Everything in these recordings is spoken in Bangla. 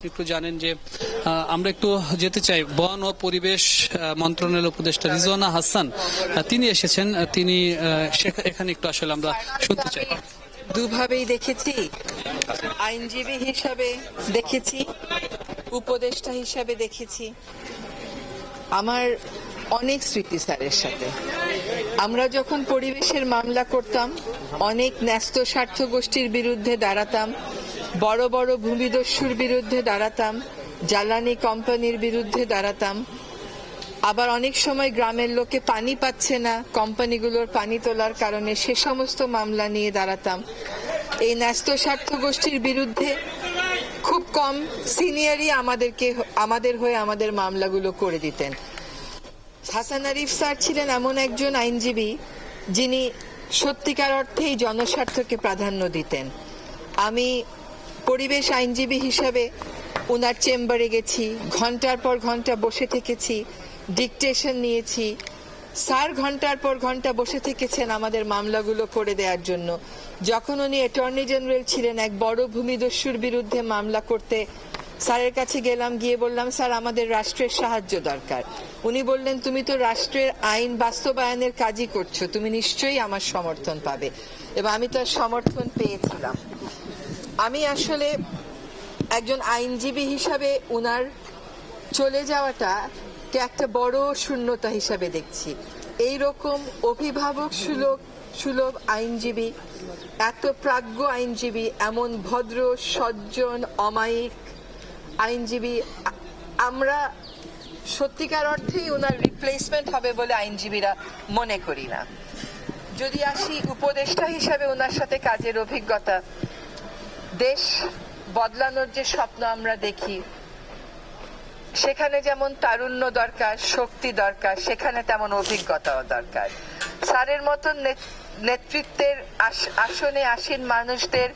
একটু জানেন যে আমরা একটু যেতে চাই বন ও পরিবেশ মন্ত্রণালয়ের উপদেষ্টা রিজওয়ানা হাসান তিনি এসেছেন। তিনি এখানে একটু আসলে আমরা শুনতে চাই। দুভাবেই দেখেছি, আইনজীবী হিসাবে দেখেছি, উপদেষ্টা হিসাবে দেখেছি। আমার অনেক স্মৃতি স্যারের সাথে। আমরা যখন পরিবেশের মামলা করতাম, অনেক ন্যস্ত স্বার্থ গোষ্ঠীর বিরুদ্ধে দাঁড়াতাম, বড় বড় ভূমিদস্যুর বিরুদ্ধে দাঁড়াতাম, জ্বালানি কোম্পানির বিরুদ্ধে দাঁড়াতাম। আবার অনেক সময় গ্রামের লোকে পানি পাচ্ছে না, কোম্পানিগুলোর পানি তোলার কারণে সে সমস্ত মামলা নিয়ে দাঁড়াতাম। এই ন্যস্ত স্বার্থ গোষ্ঠীর বিরুদ্ধে খুব কম সিনিয়রই আমাদের হয়ে আমাদের মামলাগুলো করে দিতেন। হাসান আরিফ স্যার ছিলেন এমন একজন আইনজীবী যিনি সত্যিকার অর্থেই জনস্বার্থকে প্রাধান্য দিতেন। আমি পরিবেশ আইনজীবী হিসাবে ওনার চেম্বারে গেছি, ঘন্টার পর ঘন্টা বসে থেকেছি, ডিকটেশন নিয়েছি। স্যার ঘন্টার পর ঘন্টা বসে থেকেছেন আমাদের মামলাগুলো করে দেওয়ার জন্য। যখন উনি অ্যাটর্নি জেনারেল ছিলেন, এক বড় ভূমিদস্যুর বিরুদ্ধে মামলা করতে স্যারের কাছে গেলাম, গিয়ে বললাম স্যার আমাদের রাষ্ট্রের সাহায্য দরকার। উনি বললেন তুমি তো রাষ্ট্রের আইন বাস্তবায়নের কাজই করছো, তুমি নিশ্চয়ই আমার সমর্থন পাবে। এবং আমি তার সমর্থন পেয়েছিলাম। আমি আসলে একজন আইনজীবী হিসাবে উনার চলে যাওয়াটা একটা বড় শূন্যতা হিসাবে দেখছি। এই রকম অভিভাবক সুলভ আইনজীবী, এত প্রাজ্ঞ আইনজীবী, এমন ভদ্র সজ্জন অমায়িক আইনজীবী আমরা সত্যিকার অর্থেই ওনার রিপ্লেসমেন্ট হবে বলে আইনজীবীরা মনে করি না। যদি আসি উপদেষ্টা হিসাবে ওনার সাথে কাজের অভিজ্ঞতা, দেশ বদলানোর যে স্বপ্ন আমরা দেখি, সেখানে যেমন তারুণ্য দরকার, শক্তি দরকার, সেখানে তেমন অভিজ্ঞতাও দরকার। স্যারের মতন নেতৃত্বের আসনে আসীন মানুষদের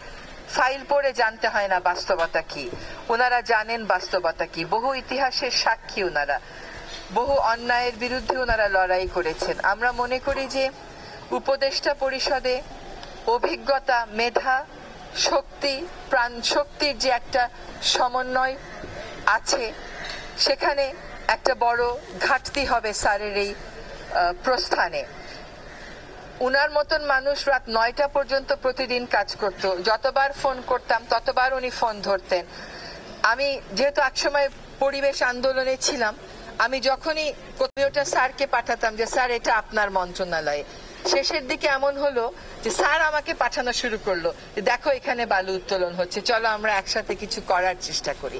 ফাইল পড়ে জানতে হয় না বাস্তবতা কি, ওনারা জানেন বাস্তবতা কি। বহু ইতিহাসের সাক্ষী ওনারা, বহু অন্যায়ের বিরুদ্ধে ওনারা লড়াই করেছেন। আমরা মনে করি যে উপদেষ্টা পরিষদে অভিজ্ঞতা, মেধা, শক্তি, প্রাণ শক্তির যে একটা সমন্বয় আছে, সেখানে একটা বড় ঘাটতি হবে স্যারের এই প্রস্থানে। উনার মতন মানুষ রাত 9টা পর্যন্ত প্রতিদিন কাজ করত। যতবার ফোন করতাম ততবার উনি ফোন ধরতেন। আমি যেহেতু একসময় পরিবেশ আন্দোলনে ছিলাম, আমি যখনই ওটা স্যারকে পাঠাতাম যে স্যার এটা আপনার মন্ত্রণালয়ে। শেষের দিকে এমন হলো যে স্যার আমাকে পাঠানো শুরু করলো, দেখো এখানে বালু উত্তোলন হচ্ছে, চলো আমরা একসাথে কিছু করার চেষ্টা করি।